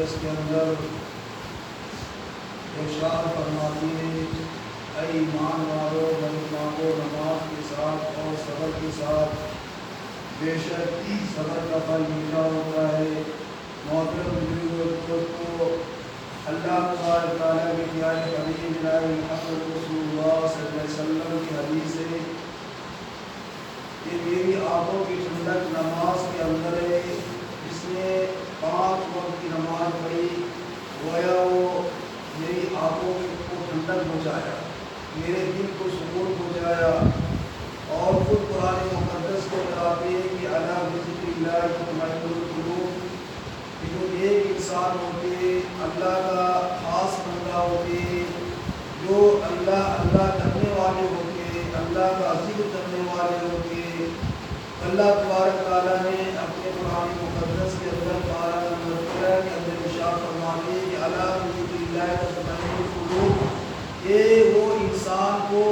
مقدس کے اندر ارشاد فرماتی ہے، اے ایمان والو مدد مانگو نماز کے ساتھ اور صبر کے ساتھ، بے شک صبر کا پھل میٹھا ہوتا ہے۔ محترم بزرگوں کو اللہ تبارک تعالیٰ کے پیارے حبیب جناب محمد رسول اللہ صلی اللہ علیہ وسلم کی حدیث ہے کہ میری آنکھوں کی ٹھنڈک نماز کے اندر ہے۔ جس نے 5 وقت کی نماز پڑھی گویا وہ میری آنکھوں کو ٹھنڈک پہنچایا، میرے دل کو سکون پہنچایا۔ اور خود قرآن مقدس کو بتاتے ہیں کہ الا بذکر اللہ تطمئن القلوب، کہ جو ایک انسان ہوتے اللہ کا خاص بندہ ہوتے، جو اللہ کرنے والے ہوتے، اللہ کا ذکر کرنے والے ہوتے، اللہ تبارک تعالیٰ نے اپنے قرآن مقدس کے اندر 12 نمبر 13 کے اندر ارشاد فرماتے ہیں کہ الا بذکر اللہ تطمئن القلوب، کہ وہ انسان کو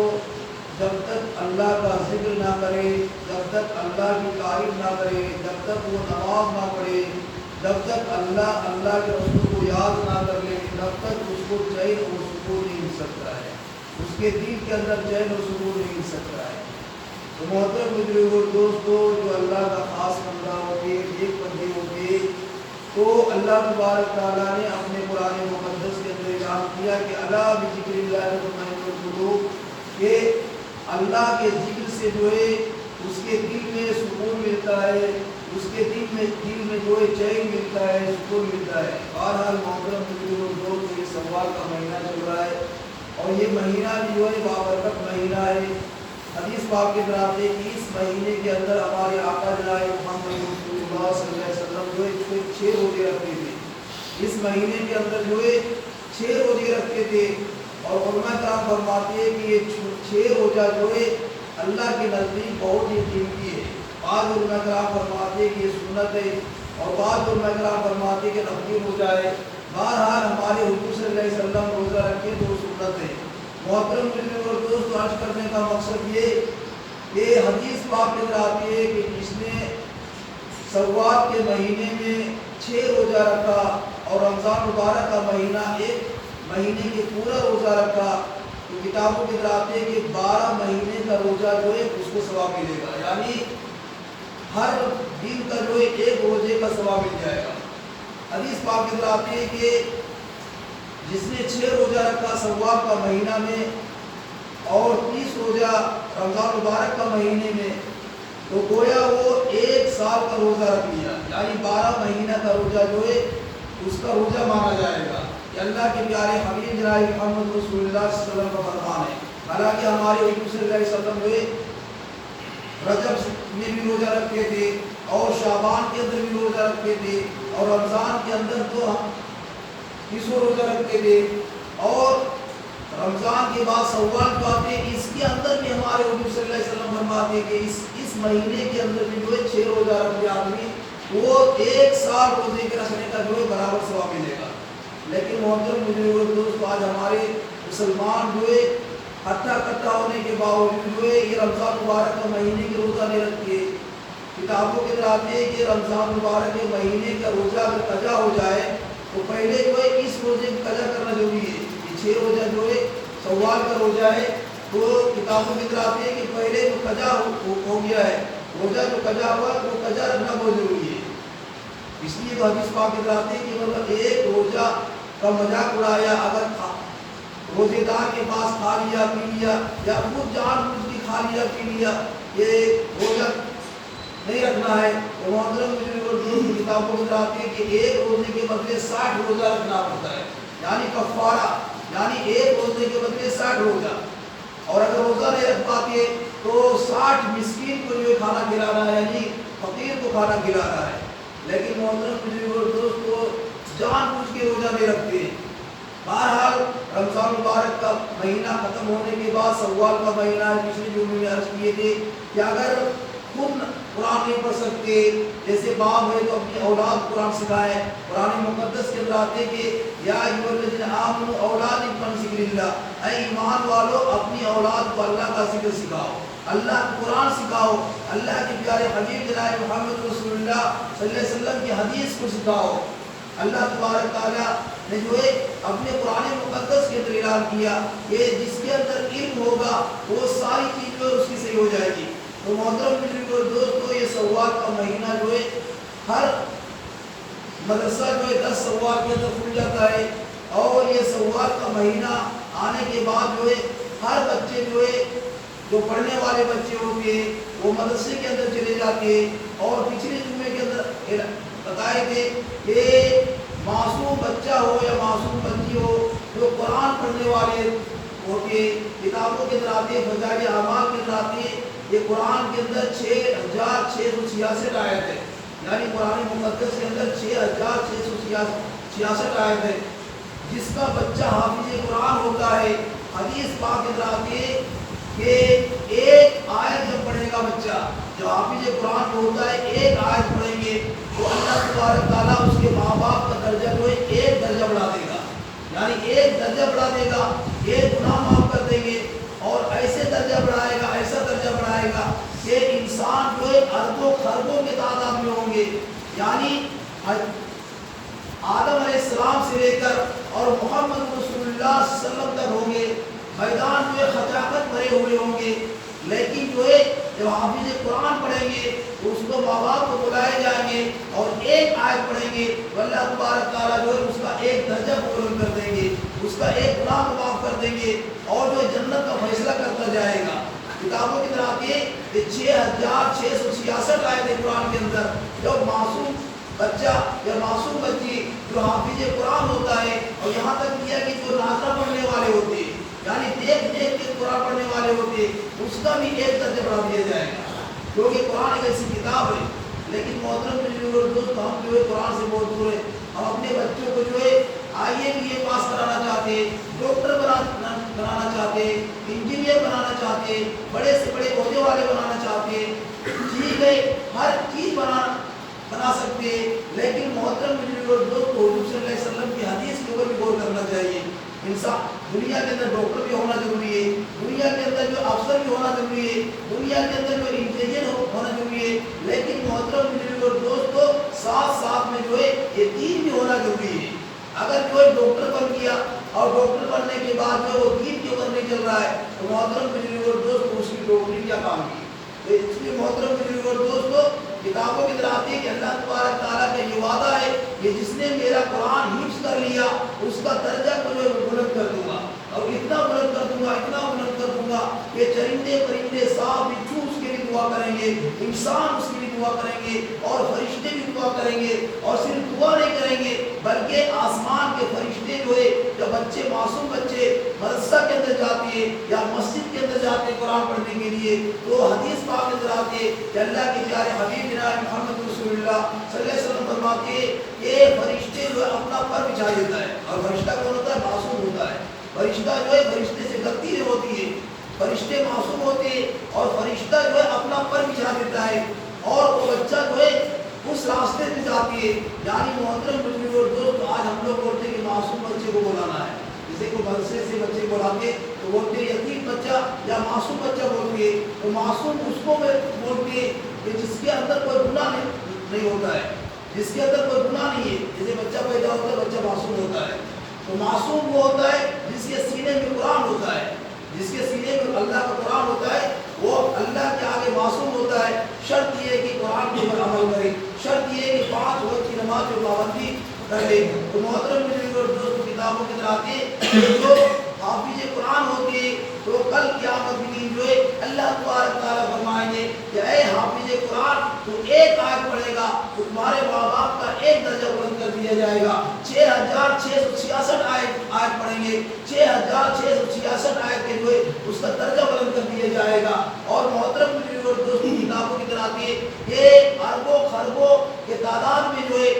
جب تک اللہ کا ذکر نہ کرے، جب تک اللہ کی تعریف نہ کرے، جب تک وہ نماز نہ پڑھے، جب تک اللہ کے رسول کو یاد نہ کر لے، تب تک اس کو چین اور سکون نہیں مل سکتا ہے، اس کے دل کے اندر چین اور سکون نہیں مل سکتا ہے۔ تو محترم بزرگوں اور دوستو، جو اللہ کا خاص بندہ ہوتے، ایک بندے ہوتے، تو اللہ تبارک تعالیٰ نے اپنے قرآن مقدس کے اندر اعلان کیا کہ الا بذکر اللہ تطمئن القلوب، کہ اللہ کے ذکر سے جو ہے اس کے دل میں سکون ملتا ہے، اس کے دل میں جو ہے چین ملتا ہے، سکون ملتا ہے۔ بہرحال محترم بزرگوں اور دوستو، یہ سوال کا مہینہ چل رہا ہے اور یہ مہینہ جو ہے بابرکت مہینہ ہے۔ حدیث پاک کے اندر ہے کہ اس مہینے کے اندر ہمارے آقا جناب محمد رسول اللہ صلی اللہ علیہ وسلم جو ہے 6 روزے رکھتے تھے۔ اس مہینے کے اندر جو ہے 6 روزے رکھتے تھے، اور علماء کرام فرماتے ہیں کہ یہ 6 روزہ جو ہے اللہ کے نزدیک بہت ہی قیمتی ہے۔ بعض علماء کرام فرماتے ہیں کہ یہ سنت ہے، اور بعض علماء کرام فرماتے ہیں کہ نفلی روزہ ہے۔ بہرحال ہمارے حضور صلی اللہ علیہ وسلم روزہ رکھے تو سنت ہے۔ محترم بزرگوں اور دوستو، عرض کرنے کا مقصد یہ کہ حدیث پاک کے اندر آتی ہے کہ جس نے سوال کے مہینے میں 6 روزہ رکھا اور رمضان مبارک کا مہینہ ایک مہینے کے پورا روزہ رکھا، تو کتابوں کے اندر آتے ہیں کہ 12 مہینے کا روزہ جو ہے اس کو ثواب ملے گا، یعنی ہر دن کا جو ہے ایک روزے کا ثواب مل جائے گا۔ حدیث پاک کے اندر آتے ہیں کہ جس نے 6 روزہ رکھا سوال کا مہینہ میں اور 30 روزہ رمضان مبارک کا مہینے میں، تو گویا وہ 1 سال کا روزہ رکھ لیا، یعنی 12 مہینہ کا روزہ جو ہے اس کا روزہ مانا جائے گا۔ یہ اللہ کے پیارے حبیب جناب محمد رسول اللہ صلی اللہ علیہ وسلم کا فرمان ہے۔ حالانکہ ہمارے حضور صلی اللہ علیہ وسلم جو ہے رجب میں بھی روزہ رکھتے تھے، اور شعبان کے اندر بھی روزہ رکھتے تھے، اور رمضان کے اندر تو ہم 30 روزہ رکھتے تھے، اور رمضان کے بعد سوال جو آتے ہیں اس کے اندر بھی ہمارے حضور صلی اللہ علیہ وسلم فرماتے ہیں کہ اس مہینے کے اندر بھی جو ہے 6 روزہ رکھ لے آدمی، وہ 1 سال روزے کے رکھنے کا جو ہے برابر ثواب ملے گا۔ لیکن محترم بزرگوں اور دوستو، آج ہمارے مسلمان جو ہے ہٹا کٹا ہونے کے باوجود جو ہے یہ رمضان مبارک کا مہینے کے روزہ نہیں رکھتے۔ کتابوں کے اندر آتے ہیں کہ رمضان مبارک کے مہینے کا روزہ اگر قضا ہو جائے تو پہلے جو ہے اس روزے کی قضا کرنا ضروری ہے۔ یہ 6 روزہ جو ہے سوال کا روزہ ہے، تو کتابوں کے اندر آتے ہیں کہ پہلے جو قضا ہو گیا ہے، روزہ جو قضا ہوا ہے وہ قضا رکھنا بہت ضروری ہے۔ اس لیے تو حدیث پاک کے اندر آتے ہیں کہ مطلب ایک روزہ کا مذاق اڑایا، اگر روزے دار کے پاس کھا لیا پی لیا، یا خود جان بوجھ کے کھا لیا پی لیا، یہ روزہ نہیں رکھنا ہے۔ تو محترم کتابوں میں آتے ہیں کہ ایک روزے کے بدلے 60 روزہ رکھنا پڑتا ہے، یعنی کفارہ، یعنی ایک روزے کے بدلے 60 روزہ، اور اگر روزہ نہیں رکھ پاتے تو 60 مسکین کو جو کھانا کھلانا ہے، یعنی فقیر کو کھانا کھلانا ہے۔ لیکن محترم دوستو، جان بوجھ کے روزہ نہیں رکھتے۔ بہرحال رمضان مبارک کا مہینہ ختم ہونے کے بعد سوال کا مہینہ ہے۔ پچھلے جمعے میں عرض کیے تھے کہ اگر خود قرآن نہیں پڑھ سکتے، جیسے باپ ہے تو اپنی اولاد قرآن سکھائے۔ قرآن مقدس کے اندر آتے کہ یا ایھا الذین آمنوا اولادکم عن ذکر اللہ، اے ایمان والو اپنی اولاد کو اللہ کا ذکر سکھاؤ، اللہ کو قرآن سکھاؤ، اللہ کے پیارے حبیب جناب محمد رسول اللہ صلی اللہ علیہ وسلم کی حدیث کو سکھاؤ۔ اللہ تبارک تعالیٰ نے جو ہے اپنے قرآن مقدس کے اندر اعلان کیا کہ جس کے اندر علم ہوگا وہ ساری چیز جو ہے اس کی صحیح ہو جائے گی۔ تو محترم بزرگوں دوستو، یہ سوال کا مہینہ جو ہے ہر مدرسہ جو ہے 10 سوال کے اندر کھل جاتا ہے، اور یہ سوال کا مہینہ آنے کے بعد جو ہے ہر بچے جو ہے جو پڑھنے والے بچے ہوتے ہیں وہ مدرسے کے اندر چلے جاتے ہیں۔ اور پچھلے جمعے کے اندر بتائے تھے کہ معصوم بچہ ہو یا معصوم بچی ہو جو قرآن پڑھنے والے ہوتے کتابوں کے اندر آتے فضائل اعمال کے اندر آتے ہیں، یہ قرآن کے اندر 6666 آیت ہے، یعنی قرآن مقدس کے اندر 6666 آیت ہے۔ جس کا بچہ حافظ قرآن ہوتا ہے، حدیث پاک کے اندر آتی ہے کہ ایک آیت جب پڑھے گا بچہ، جو حافظ قرآن ہوتا ہے ایک آیت پڑھیں گے تو اللہ تبارک تعالیٰ اس کے ماں باپ کا درجہ جو ہے ایک درجہ بڑھا دے گا، یعنی ایک درجہ بڑھا دے گا، ایک گناہ معاف کر دیں گے، اور ایسے درجہ بڑھائے گا، ایسا درجہ بڑھائے گا کہ انسان جو ہے اربوں خربوں کے تعداد میں ہوں گے، یعنی آدم علیہ السلام سے لے کر اور محمد رسول اللہ صلی اللہ علیہ وسلم تک ہوں گے، میدان جو ہے خطاقت بھرے ہوئے ہوں گے، لیکن جو ہے جب حافظ قرآن پڑھیں گے تو اس کو ماں باپ کو بلائے جائیں گے اور ایک آیت پڑھیں گے تو اللہ تبارک تعالیٰ جو ہے اس کا ایک درجہ بلند کر دیں گے، اس کا ایک گناہ کو معاف کر دیں گے، اور جو جنت کا فیصلہ کرتا جائے گا۔ کتابوں کی طرح آتی ہے کہ 6666 آیت قرآن کے اندر جو معصوم بچہ یا معصوم بچی جو حافظ قرآن ہوتا ہے، اور یہاں تک کیا کہ جو ناظرہ پڑھنے والے ہوتے ہیں، یعنی دیکھ دیکھ کے قرآن پڑھنے والے ہوتے ہیں، اس کا بھی ایک درجہ بڑھا دیا جائے گا، کیونکہ قرآن ایک ایسی کتاب ہے۔ لیکن محترم دوست، ہم جو ہے قرآن سے بہت دور ہے، ہم اپنے بچوں کو جو ہے IABA پاس کرانا چاہتے ہیں، ڈاکٹر بنانا چاہتے ہیں، انجینئر بنانا چاہتے ہیں، بڑے سے بڑے عہدے والے بنانا چاہتے ہیں، ٹھیک ہے ہر چیز بنا سکتے ہیں، لیکن محترم دوست حضور صلی اللہ علیہ وسلم کی حدیث کے اوپر بھی غور کرنا چاہیے۔ انسان دنیا کے اندر ڈاکٹر بھی ہونا ضروری ہے، دنیا کے اندر جو افسر بھی ہونا ضروری ہے، دنیا کے اندر جو انٹیلیجنٹ ہونا ضروری ہے، لیکن محترم دوستو ساتھ ساتھ میں جو ہے یقین بھی ہونا ضروری ہے۔ اگر کوئی ڈاکٹر بن گیا اور ڈاکٹر بننے کے بعد جو وہ دین کے اوپر نہیں چل رہا ہے تو محترم دوست اس کی ڈاکٹری کیا کام کی؟ تو اس لیے محترم دوستو کتابوں کی طرح آتی ہے کہ اللہ تبارک تعالیٰ کا یہ وعدہ ہے کہ جس نے میرا قرآن حفظ کر لیا اس کا درجہ کو جو بلند کر دوں گا، اور اتنا بلند کر دوں گا، اتنا بلند کر دوں گا کہ چرندے پرندے سانپ بچھو اس کے لیے دعا کریں گے، انسان اس کے لیے دعا کریں گے، اور فرشتے بھی دعا کریں گے، اور صرف دعا نہیں کریں گے بلکہ آسمان کے فرشتے جو ہے جب بچے معصوم بچے مدرسہ کے اندر جاتے ہیں یا مسجد کے اندر جاتے ہیں قرآن پڑھنے کے لیے تو حدیث پاک کے اندر آتے ہیں کہ اللہ کے پیارے حبیب جناب محمد رسول اللہ صلی اللہ علیہ وسلم فرماتے ہیں کہ فرشتے جو ہے اپنا پر بچھا دیتا ہے، اور فرشتہ کون ہوتا ہے؟ معصوم ہوتا ہے۔ فرشتہ جو ہے فرشتے سے غلطی نہیں ہوتی ہے، فرشتے معصوم ہوتے ہیں، اور فرشتہ جو ہے اپنا پر بچھا دیتا ہے، اور وہ بچہ جو ہے اس راستے پہ جاتی ہے۔ یعنی محترم دوست، آج ہم لوگ بولتے ہیں کہ معصوم بچے کو بلانا ہے، جسے کو مدرسے سے بچے بلاتے تو بولتے ہیں یتیم بچہ یا معصوم بچہ بولتے ہیں، تو معصوم اس کو بولتے ہیں کہ جس کے اندر کوئی گناہ نہیں ہوتا ہے، جس کے اندر کوئی گناہ نہیں ہے۔ جیسے بچہ پیدا ہوتا ہے بچہ معصوم ہوتا ہے، تو معصوم وہ ہوتا ہے جس کے سینے میں قرآن ہوتا ہے، جس کے سینے میں اللہ کا قرآن ہوتا ہے، وہ اللہ کے آگے معصوم ہوتا ہے۔ شرط یہ ہے کہ قرآن کے اوپر عمل کرے، شرط یہ ہے کہ 5 وقت کی نماز میں پابندی کر لے۔ تو محترم دوستوں کتابوں کے اندر آتے ہیں جو حافظ قرآن ہوتے ہیں تو کل قیامت کے دن جو ہے اللہ تبارک تعالیٰ فرمائیں گے کہ اے حافظ قرآن تو ایک آیت پڑھے گا تو تمہارے ماں باپ کا ایک درجہ بلند کر دیا جائے گا۔ 6666 آیت پڑھیں گے، 6666 آیت کے جو ہے اس کا درجہ بلند کر دیا جائے گا۔ اور محترم دوستوں کتابوں کی طرح آتی ہے کہ اربوں خربوں کے تعداد میں جو ہے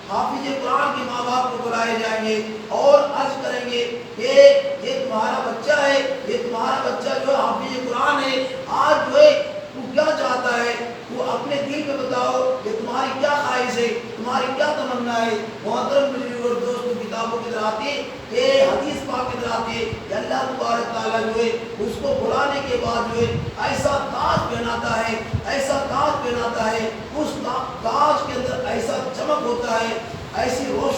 حافظ قرآن کے ماں باپ کو بلائے جائیں گے اور عرض کریں گے کہ یہ تمہارا بچہ ہے، یہ تمہارا بچہ جو حافظ قرآن ہے، آج جو ہے تو کیا چاہتا ہے، تو اپنے دل میں بتاؤ کہ تمہاری کیا خواہش ہے، تمہاری کیا تمنا ہے۔ محترم دوستوں کتابوں کی طرح آتی ہے کہ حدیث پاک کی طرح آتی ہے کہ اللہ تبارک تعالیٰ جو ہے اس کو بلانے کے بعد جو ہے ایسا تاج پہناتا ہے، ایسا تاج پہناتا ہے، اس تاج کے اندر ایسا چمک ہوتا ہے، ایسی روشنی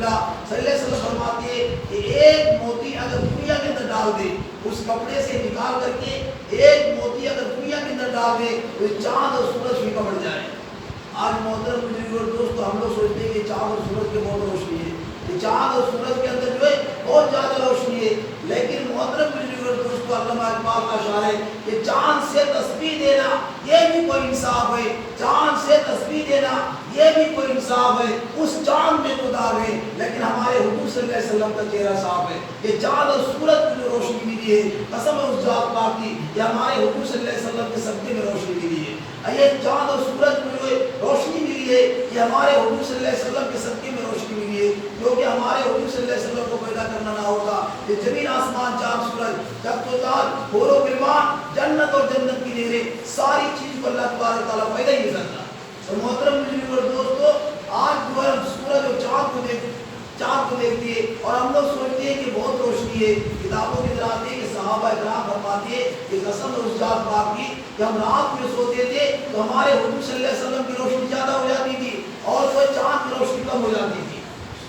اللہ صلی اللہ علیہ وسلم فرماتے ہیں کہ ایک موتی اگر دنیا کے اندر ڈال دے، اس کپڑے سے نکال کر کے ایک موتی اگر دنیا کے اندر ڈال دے تو چاند اور سورج بھی کمڑ جائے۔ آج محترم بزرگ اور دوستو، ہم لوگ سوچتے ہیں کہ چاند اور سورج کے بہت روشنی ہے، کہ چاند اور سورج کے اندر جو ہے بہت زیادہ روشنی ہے، لیکن محترم بزرگ اور دوستو، علامہ اقبال کا اشعار ہے کہ چاند سے تسبیح دینا یہ بھی کوئی انصاف ہے، چاند سے تسبیح دینا یہ بھی کوئی انصاف ہے، اس چاند میں تو داغ ہے لیکن ہمارے حضور صلی اللہ علیہ وسلم کا چہرہ صاف ہے۔ یہ چاند اور سورج کی جو روشنی ملی ہے، قسم ہے اس ذات پاک کی، یہ ہمارے حضور صلی اللہ علیہ وسلم کے صدقے میں روشنی ملی ہے۔ یہ چاند اور سورج میں جو روشنی ملی ہے، یہ ہمارے حضور صلی اللہ علیہ وسلم کے صدقے میں روشنی ملی ہے، کیونکہ ہمارے حضور صلی اللہ علیہ وسلم کو پیدا کرنا نہ ہوتا، یہ زمین آسمان چاند سورج چک و تال حور و غلمان جنت اور جنت کی نہریں ساری چیز کو اللہ تبارک تعالیٰ پیدا ہی کرتا۔ تو محترم بزرگ اور دوستو، آج جو ہے سورج اور چاند کو دیکھتے ہیں اور ہم لوگ سوچتے ہیں کہ بہت روشنی ہے۔ کتابوں کے اندر آتے ہیں کہ صحابہ کرام فرماتے ہیں کہ قسم اس ذات پاک کی کہ ہم رات میں سوتے تھے تو ہمارے حضور صلی اللہ علیہ وسلم کی روشنی زیادہ ہو جاتی تھی اور وہ چاند کی روشنی کم ہو جاتی تھی،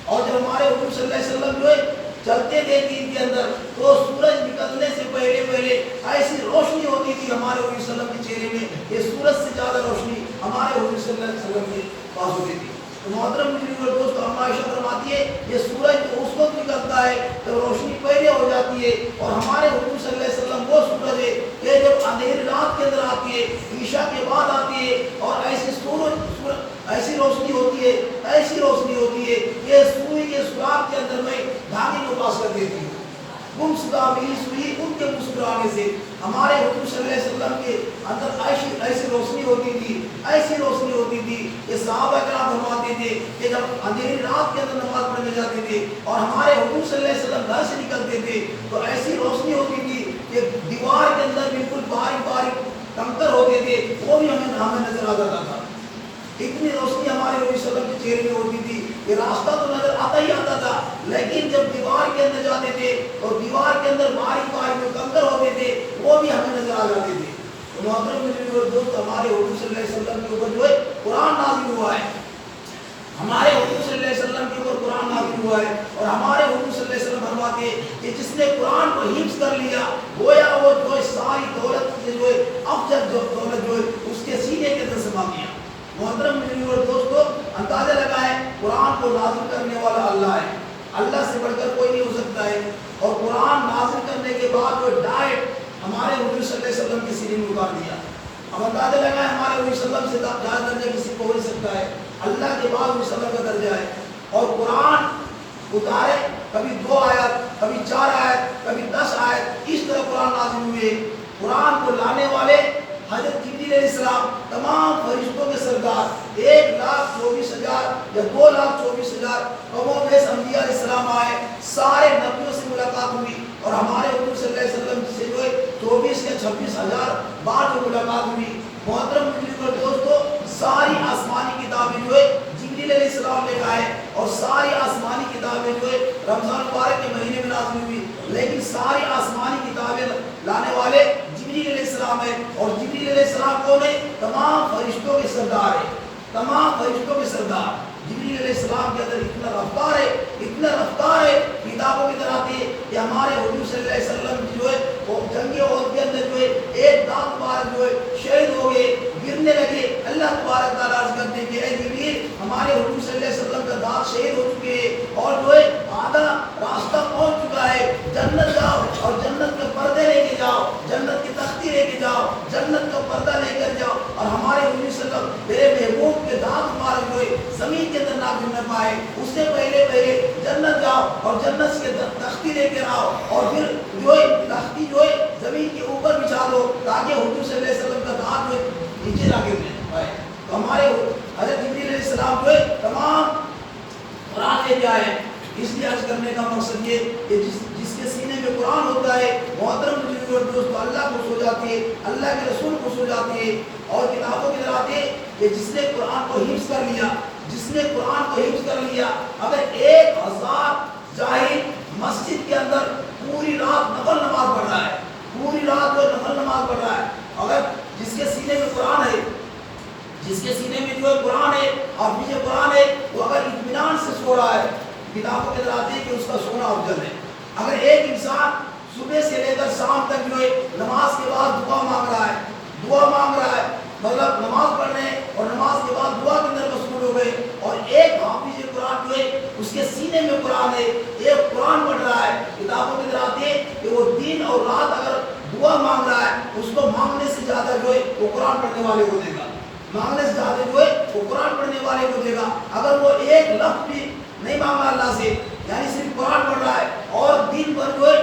اور جب ہمارے حضور صلی اللہ علیہ وسلم جو ہے چلتے تھے دین کے اندر تو سورج نکلنے سے پہلے ایسی روشنی ہوتی تھی ہمارے حضور صلی اللہ علیہ وسلم کے چہرے میں کہ سورج سے زیادہ روشنی ہمارے حضور صلی اللہ علیہ وسلم کے پاس ہوتی تھی۔ تو محترم بزرگ اور دوستو، اما عائشہ فرماتی ہے یہ سورج تو اس وقت نکلتا ہے تو روشنی پہلے ہو جاتی ہے، اور ہمارے حضور صلی اللہ علیہ وسلم وہ سورج ہے کہ جب اندھیری رات کے اندر آتی ہے، عشاء کے بعد آتی ہے اور ایسی روشنی ہوتی ہے کہ سوئی کے سوراخ کے اندر میں دھاگے کو پاس کر دیتی ہے۔ گمشدہ ملی سوئی ان کے مسکرانے سے ہمارے حضور صلی اللہ علیہ وسلم کے اندر ایسی روشنی ہوتی تھی کہ صحابہ کرام فرماتے تھے کہ جب اندھیری رات کے اندر نماز پڑھنے جاتے تھے اور ہمارے حضور صلی اللہ علیہ وسلم گھر سے نکلتے تھے تو ایسی روشنی ہوتی تھی کہ دیوار کے اندر بالکل باریک کنکر ہوتے تھے وہ بھی ہمیں نظر آ جاتا تھا۔ اتنی روشنی ہمارے حضور صلی اللہ علیہ وسلم کے چہرے میں ہوتی تھی کہ راستہ تو نظر آتا ہی آتا تھا، لیکن جب دیوار کے اندر جاتے تھے اور دیوار کے اندر باریک جو کنکر ہوتے تھے وہ بھی ہمیں نظر آ جاتے تھے۔ تو محترم دوست، ہمارے حضور صلی اللہ علیہ وسلم کے اوپر جو ہے قرآن نازل ہوا ہے، ہمارے حضور صلی اللہ علیہ وسلم کے اوپر قرآن نازل ہوا ہے، اور ہمارے حضور صلی اللہ علیہ وسلم فرماتے ہیں کہ جس نے قرآن کو حفظ کر لیا گویا وہ جو ہے ساری دولت سے جو ہے افضل دولت جو ہے اس کے سینے کے اندر سما گیا۔ محترم اور دوستو، اندازہ لگائیں قرآن کو نازل کرنے والا اللہ ہے، اللہ سے بڑھ کر کوئی نہیں ہو سکتا ہے، اور قرآن نازل کرنے کے بعد جو ڈائریکٹ ہمارے حضور صلی اللہ علیہ وسلم کے سینے میں اتار دیا۔ اب اندازہ لگائیں ہمارے حضور صلی اللہ علیہ وسلم سے زیادہ درجہ کسی کو ہو نہیں سکتا ہے، اللہ کے بعد حضور صلی اللہ علیہ وسلم کا درجہ ہے، اور قرآن اتارے کبھی 2 آیت، کبھی 4 آیت، کبھی 10 آیت، اس طرح قرآن نازل ہوئے۔ قرآن کو لانے والے حضرت جبریل علیہ السلام تمام فرشتوں کے سردار 1,24,000 یا 2,24,000 کم و بیش انبیاء علیہ السلام آئے، سارے نبیوں سے ملاقات ہوئی، اور ہمارے حضور صلی اللہ علیہ وسلم سے جو ہے 24 یا 26,000 بار جو ملاقات ہوئی۔ محترم دوستو، ساری آسمانی کتابیں جو ہے جبریل علیہ السلام نے کہا ہے، اور ساری آسمانی کتابیں جو ہے رمضان مبارک کے مہینے میں نازل ہوئی، لیکن ساری آسمانی کتابیں لانے والے جبریل علیہ السلام ہے، اور جبریل علیہ السلام کون ہے؟ تمام فرشتوں کے سردار ہے، تمام فرشتوں کے سردار۔ جبریل علیہ السلام کے اندر اتنا رفتار ہے، کتابوں کی طرح آتی ہے کہ ہمارے حضور صلی اللہ علیہ وسلم جو ہے وہ جنگ احد کے اندر جو ہے ایک دانت مبارک جو ہے شہید ہو گئے، گرنے لگے۔ اللہ تبارک تعالیٰ عرض کرتے ہیں کہ اے جبریل، ہمارے حضور صلی اللہ علیہ وسلم کا دانت شہید ہو چکے ہیں، اور جو ہے آدھا راستہ پہنچ چکا ہے، جنت جاؤ اور جنت کے پردے لے کے جاؤ، جنت کی تختی لے کے جاؤ، جنت کا پردہ لے کر جاؤ، اور ہمارے حضور صلی اللہ علیہ وسلم میرے محبوب کے دانت مبارک جو ہے زمین کے اندر نہ گرنے پائے، اس سے پہلے جنت جاؤ اور جنت سے تختی لے کر آؤ، اور پھر جو ہے تختی جو ہے زمین کے اوپر بچھا دو تاکہ حضور صلی اللہ علیہ وسلم کا دانت جو ہے نیچے نہ گرنے پائے۔ تو ہمارے حضرت جبریل علیہ السلام جو ہے تمام قرآن لے کے آئے۔ اس لیے عرض کرنے کا مقصد یہ کہ جس کے سینے میں قرآن ہوتا ہے، محترم بزرگ اور دوستو، اللہ کو سو جاتی ہے، اللہ کے رسول کو سو جاتی ہے، اور کتابوں کی طرح آتے ہیں کہ جس نے قرآن کو حفظ کر لیا، اگر 1,000 جاہل مسجد کے اندر پوری رات نفل نماز پڑھ رہا ہے، پوری رات جو نفل نماز پڑھ رہا ہے، اگر جس کے سینے میں قرآن ہے، جس کے سینے میں جو ہے قرآن ہے، حافظ قرآن ہے، وہ اگر اطمینان سے سو رہا ہے، کتابوں کے اندر آتے ہیں کہ اس کا سونا افضل ہے. اگر ایک انسان صبح سے لے کر شام تک جو ہے نماز کے بعد دعا مانگ رہا ہے, مطلب نماز پڑھ رہے ہیں اور نماز کے بعد دعا کے اندر مشغول ہو گئے, اور ایک حافظ قرآن جو ہے اس کے سینے میں قرآن ہے, ایک قرآن پڑھ رہا ہے, کتابوں کے اندر آتے ہیں کہ وہ دن اور رات اگر دعا مانگ رہا ہے, اس کو مانگنے سے زیادہ جو ہے وہ قرآن پڑھنے والے کو دے گا, مانگنے سے زیادہ جو ہے وہ قرآن پڑھنے والے کو دے گا. اگر وہ ایک لفظ بھی نہیں مانگا اللہ سے, یعنی صرف قرآن پڑھ رہا ہے اور دن بھر جو ہے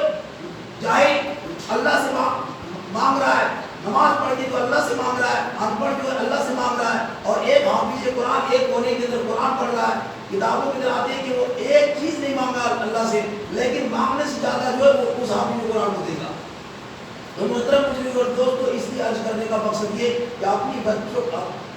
چاہے اللہ سے مانگ رہا ہے, نماز پڑھ کے جو اللہ سے مانگ رہا ہے, ان پڑھ جو ہے اللہ سے مانگ رہا ہے, اور ایک حافظ قرآن ایک کونے کے اندر قرآن پڑھ رہا ہے, کتابوں کے اندر آتے ہیں کہ وہ ایک چیز نہیں مانگا اللہ سے, لیکن مانگنے سے زیادہ جو ہے وہ اس حافظ قرآن کو دے گا. تو محترم بزرگ اور دوستو, اس لیے عرض کرنے کا مقصد یہ کہ اپنی بچوں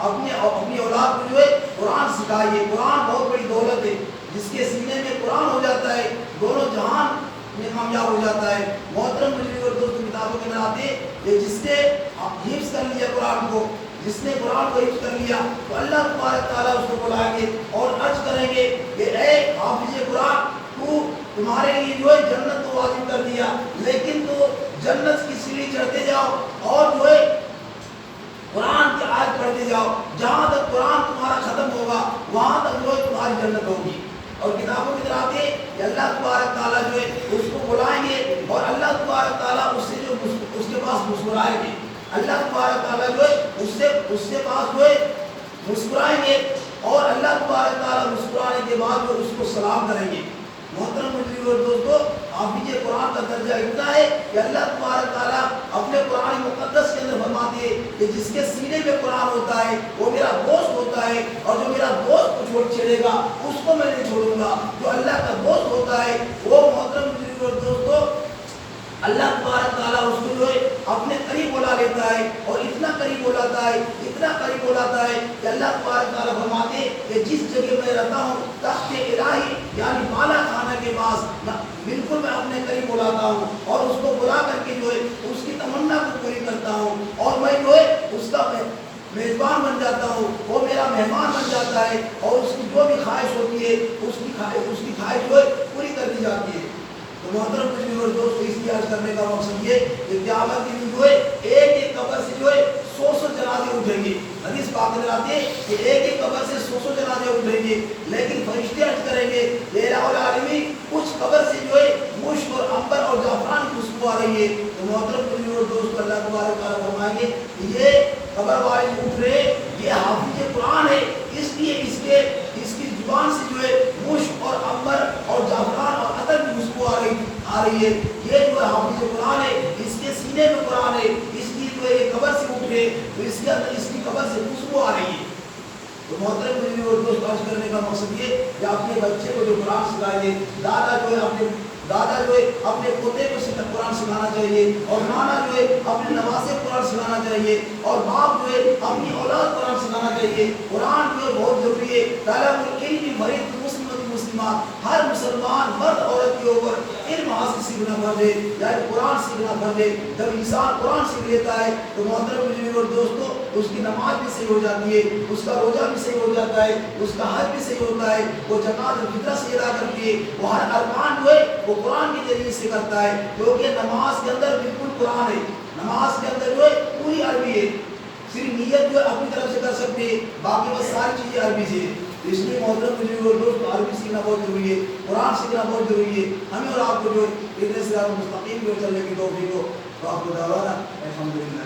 اپنی اولاد کو جو ہے قرآن سکھائیے. قرآن بہت بڑی دولت ہے, جس کے سینے میں قرآن ہو جاتا ہے دونوں جہان میں کامیاب ہو جاتا ہے. محترم بزرگ اور دوستو, کتابوں کے اندر آتے ہیں کہ جس نے حفظ کر لیا قرآن کو, جس نے قرآن کو حفظ کر لیا, تو اللہ تبارک تعالیٰ اس کو بلائیں گے اور عرض کریں گے کہ اے حافظ قرآن, تو تمہارے لیے جو ہے جنت تو واجب کر دیا, لیکن تو جنت کی سیڑھی چڑھتے جاؤ اور جو ہے قرآن کی آیت پڑھتے جاؤ, جہاں تک قرآن تمہارا ختم ہوگا وہاں تک جو ہے تمہاری جنت ہوگی. اور کتابوں کی طرح آتے ہیں کہ اللہ تبارک تعالیٰ جو ہے اس کو بلائیں گے اور اللہ تبارک تعالیٰ اس سے جو اس کے پاس مسکرائیں گے, اللہ تبارک تعالیٰ جو ہے اس کے پاس جو ہے مسکرائیں گے, اور اللہ تبارک تعالیٰ مسکرانے کے بعد جو اس کو سلام کریں گے. محترم بزرگ اور دوستو, حافظ قرآن کا درجہ اتنا ہے کہ اللہ تبارک تعالیٰ اپنے قرآن مقدس کے اندر فرماتے ہیں کہ جس کے سینے میں قرآن ہوتا ہے وہ میرا دوست ہوتا ہے, اور جو میرا دوست کو چھوڑ چھیڑے گا اس کو میں نہیں چھوڑوں گا. جو اللہ کا دوست ہوتا ہے وہ محترم بزرگ اور دوستو اللہ تبارک تعالیٰ اس کو جو ہے اپنے قریب بلا لیتا ہے, اور اتنا قریب بلاتا ہے, اتنا قریب بلاتا ہے کہ اللہ تبارک تعالیٰ فرماتے ہیں کہ جس جگہ میں رہتا ہوں تخت الہی یعنی بالا خانہ کے پاس بالکل میں اپنے قریب بلاتا ہوں, اور اس کو بلا کر کے جو ہے اس کی تمنا کو پوری کرتا ہوں, اور میں جو ہے اس کا میزبان بن جاتا ہوں, وہ میرا مہمان بن جاتا ہے, اور اس کی جو بھی خواہش ہوتی ہے اس کی خواہش جو ہے پوری کر دی جاتی ہے. تو محترم بزرگ اور دوستو, اس لیے عرض کرنے کا مقصد یہ کہ قیامت کے دن جو ہے ایک قبر سے جو ہے 100 جنازے اٹھیں گے. حدیث پاک میں آتے ہیں کہ ایک قبر سے 100 جنازے اٹھیں گے, لیکن فرشتے عرض کریں گے اے الہ العالمین, کچھ قبر سے جو ہے مشک اور عنبر اور زعفران کی خوشبو آ رہی ہے. تو محترم بزرگ اور دوستو, اللہ تبارک تعالیٰ فرمائیں گے کہ یہ قبر والے اٹھ رہے, یہ حافظ قرآن ہے, اس لیے اس کی زبان سے جو ہے مشک اور عنبر اور زعفران اور عطر کی خوشبو آ رہی ہے. یہ جو ہے حافظ قرآن ہے, اس کے سینے میں قرآن ہے, اس لیے جو ہے یہ قبر سے اٹھ رہے تو اس کی قبر سے خوشبو آ رہی ہے. تو محترم بزرگ اور دوست, عرض کرنے کا مقصد یہ کہ اپنے بچے کو جو قرآن سکھائیے, دادا جو ہے اپنے پوتے کو قرآن سکھانا چاہیے, اور نانا جو ہے اپنے نواسے کو قرآن سکھانا چاہیے, اور باپ جو ہے اپنی اولاد قرآن سکھانا چاہیے. قرآن جو ہے بہت ضروری ہے. طالب العلم مرید مسلمات, ہر مسلمان مرد عورت کے اوپر علم حاصل سیکھنا فرض ہے, یعنی قرآن سیکھنا فرض ہے. جب انسان قرآن سیکھ لیتا ہے تو محترم بزرگ اور دوستو, اس کی نماز بھی صحیح ہو جاتی ہے, اس کا روزہ بھی صحیح ہو جاتا ہے, اس کا حج بھی صحیح ہوتا ہے, وہ زکات اور فطرہ سے ادا کرتی ہے, وہ ہر ارکان جو ہے وہ قرآن کے ذریعے سے کرتا ہے, کیونکہ نماز کے اندر بالکل قرآن ہے. نماز کے اندر جو ہے پوری عربی ہے, صرف نیت جو ہے اپنی طرف سے کر سکتے ہیں, باقی بس ساری چیزیں عربی سے ہے. اس لیے محترم بزرگ اور دوست, عربی سیکھنا بہت ضروری ہے, قرآن سیکھنا بہت ضروری ہے. ہمیں اور آپ کو جو ہے اتنے سے مستقیم میں چلنے کی توفیق ہو. تو آپ کو دعوانا الحمدللہ.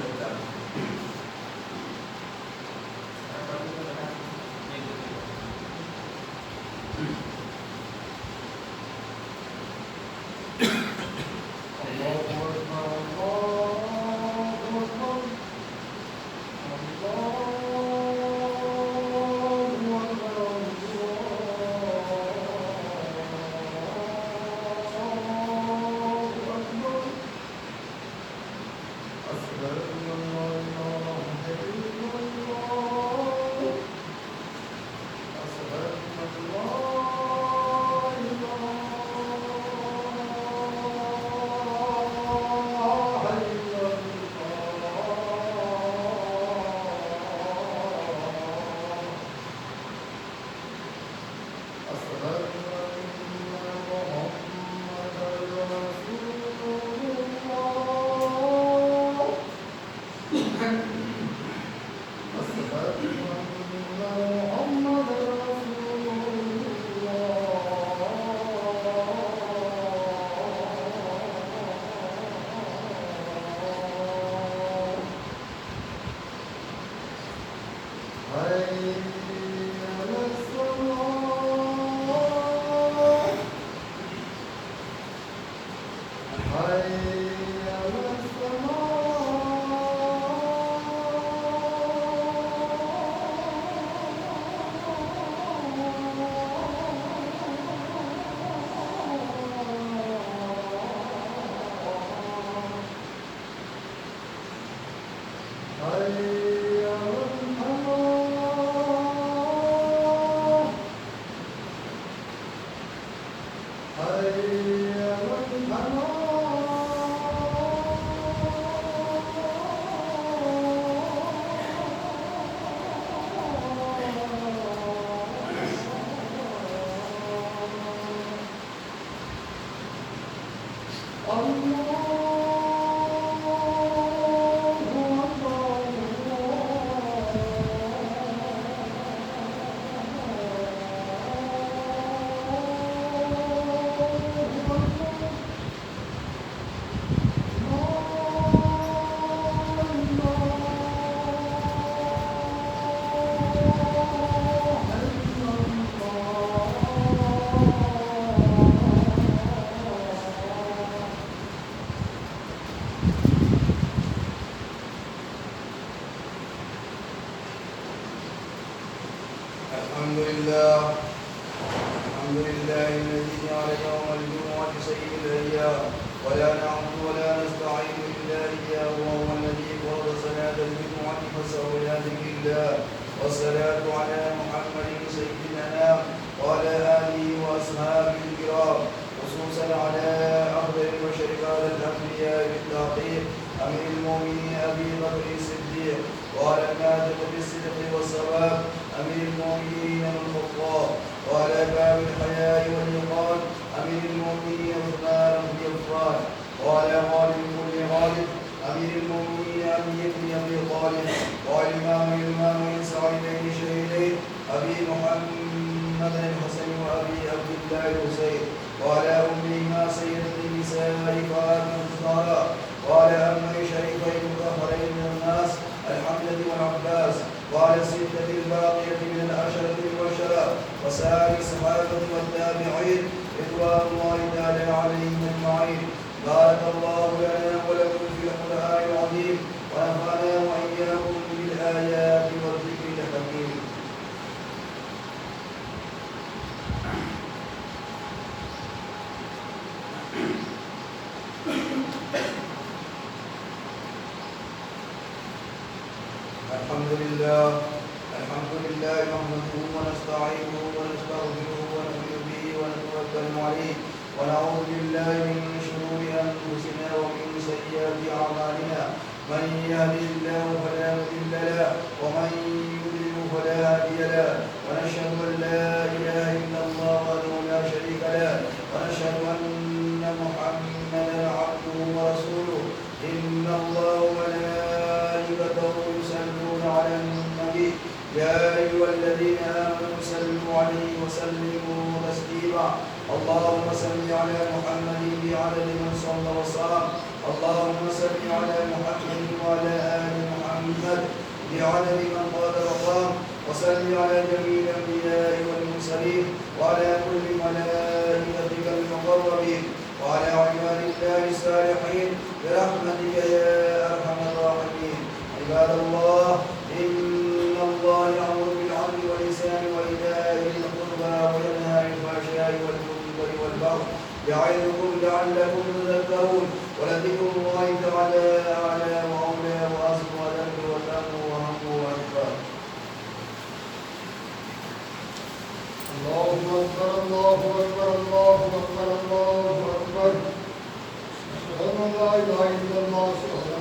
لا إله إلا الله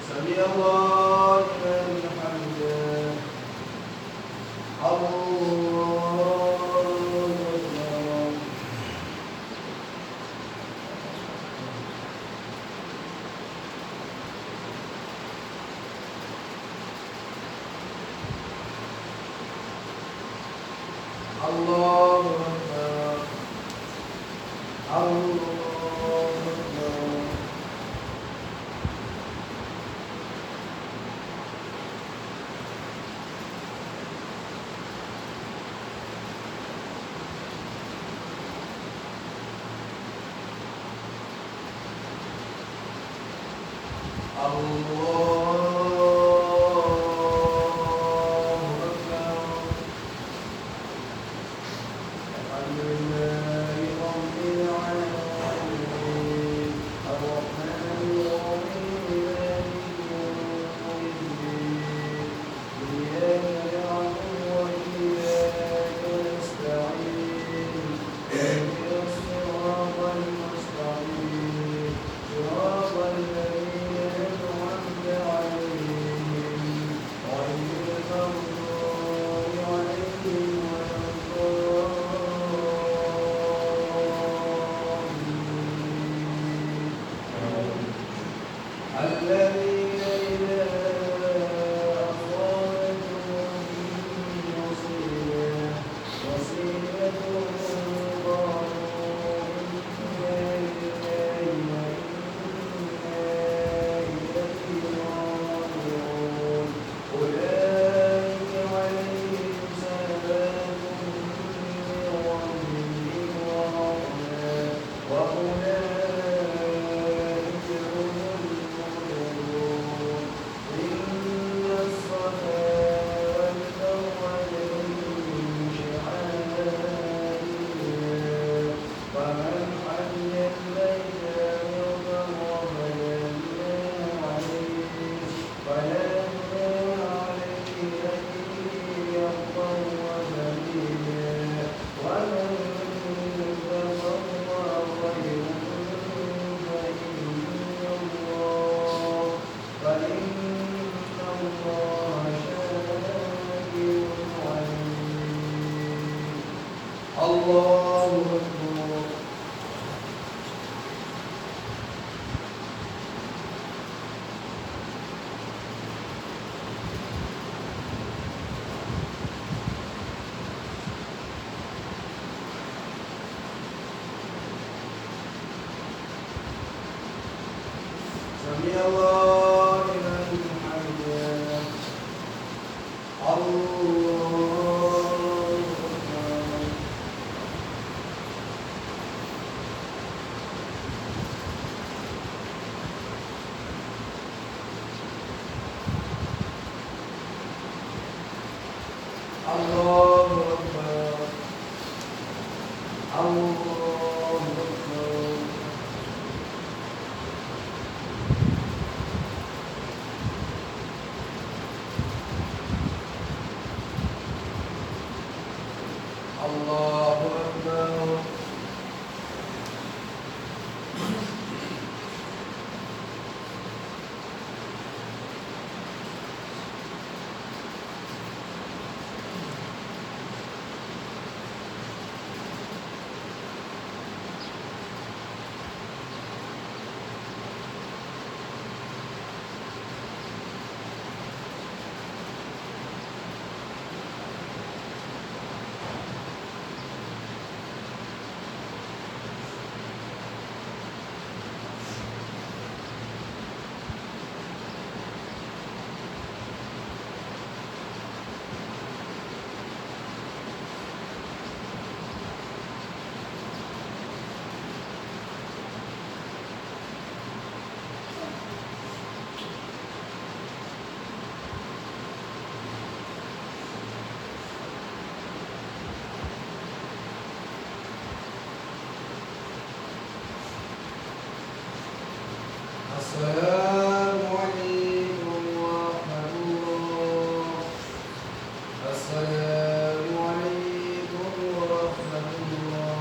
سمع الله لمن حمده الله أكبر. الله أكبر. الله أكبر. الله لمن حمده الله أكبر الله أكبر الله أكبر الله أكبر السلام عليكم ورحمة الله السلام عليكم ورحمة الله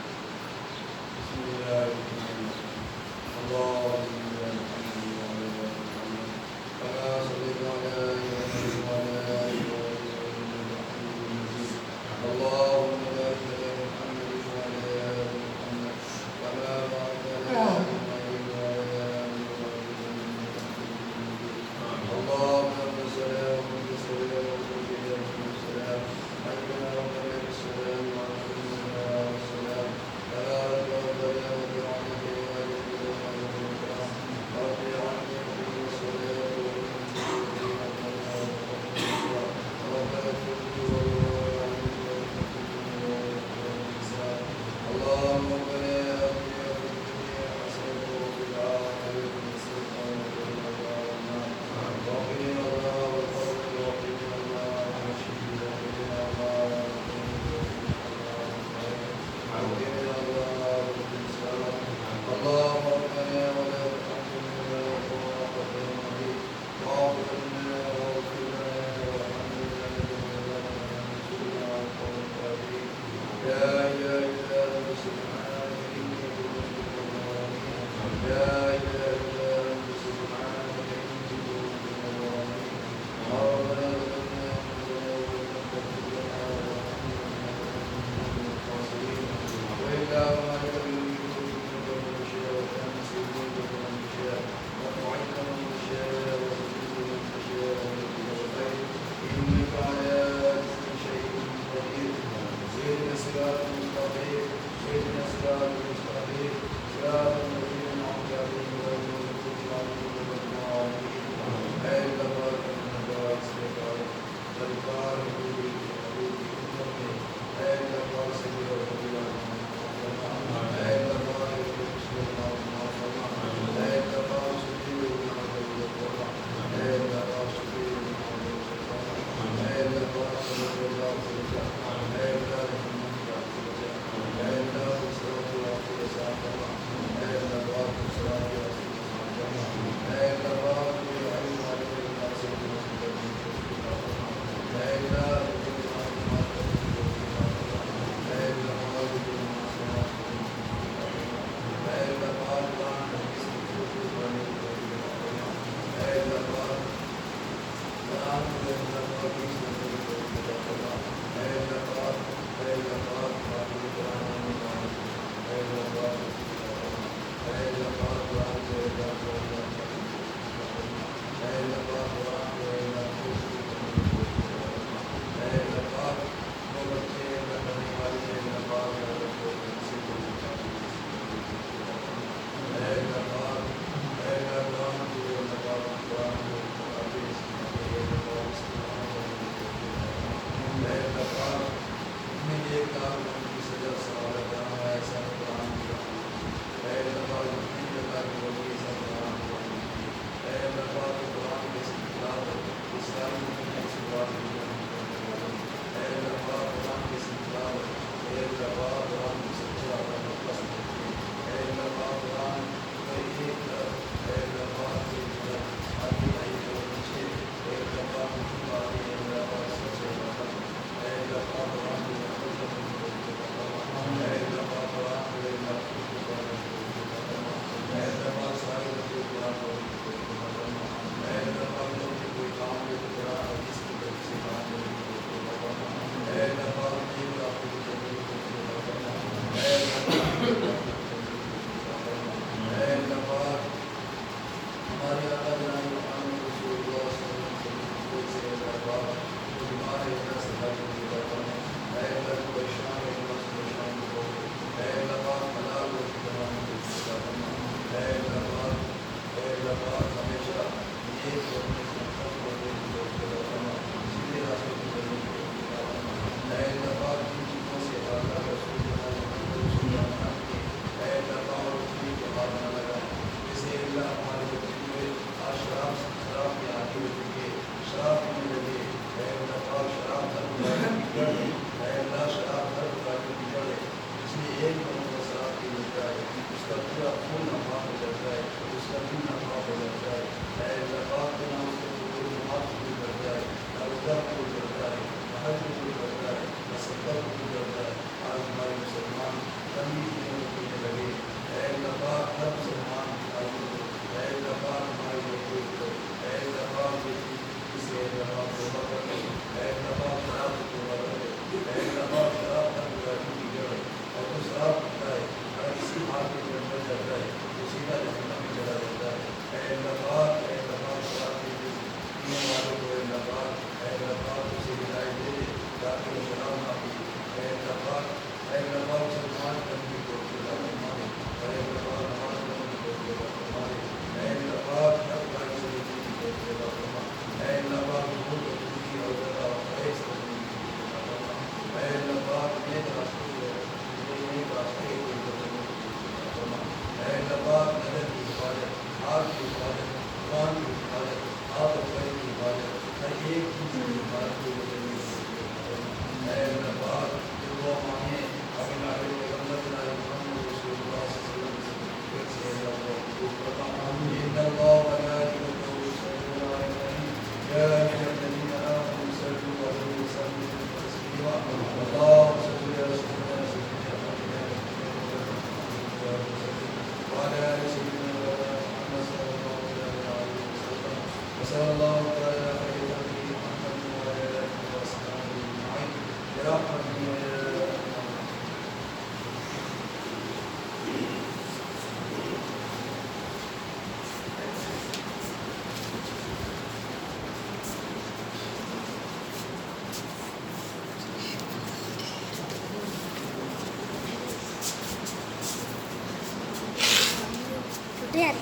بسم الله الرحمن الرحيم اللهم كما صليت على إبراهيم وعلى آل إبراهيم إنك حميد مجيد اللهم بارك على محمد وعلى آل محمد كما باركت على إبراهيم وعلى آل إبراهيم إنك حميد مجيد اللهم رب السلام وانت السلام وزوجك السلام حينا وقبل السلام وعليكم السلام تبارك ربنا وبرحمته والإكرام رب عني في الصلاة ربنا اغفر اللهم ربنا آتنا في الدنيا حسنة وفي الآخرة حسنة وقنا عذاب النار وقنا عذاب القبر وقنا عذاب الحشر وقنا عذاب اللهم ربنا ولا تحملنا فوق طاقتنا به واغفر لنا واغفر لنا وارحمنا وانصرنا على القوم الكافرين لا اله الا انت سبحانك اني كنت من الظالمين لا اله الا انت سبحانك اني كنت من الظالمين ربنا ظلمنا انفسنا وان لم تغفر لنا وترحمنا لنكونن من الخاسرين والا ما يكن Lihat.